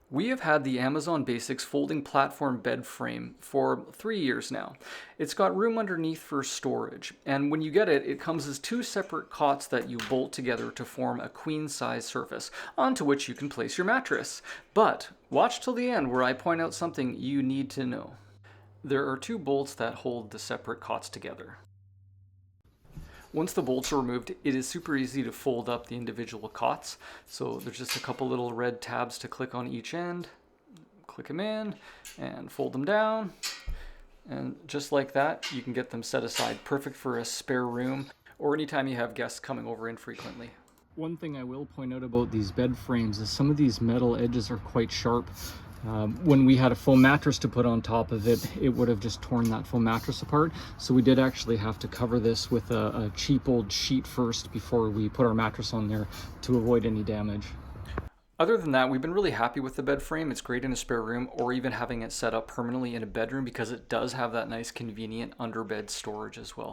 We have had the Amazon Basics folding platform bed frame for 3 years now. It's got room underneath for storage, and when you get it, it comes as two separate cots that you bolt together to form a queen size surface onto which you can place your mattress. But watch till the end where I point out something you need to know. There are two bolts that hold the separate cots together. Once the bolts are removed, it is super easy to fold up the individual cots. So there's just a couple little red tabs to click on each end. Click them in and fold them down. And just like that, you can get them set aside, perfect for a spare room or anytime you have guests coming over infrequently. One thing I will point out about these bed frames is some of these metal edges are quite sharp. When we had a foam mattress to put on top of it, it would have just torn that foam mattress apart. So we did actually have to cover this with a cheap old sheet first before we put our mattress on there to avoid any damage. Other than that, we've been really happy with the bed frame. It's great in a spare room or even having it set up permanently in a bedroom because it does have that nice convenient underbed storage as well.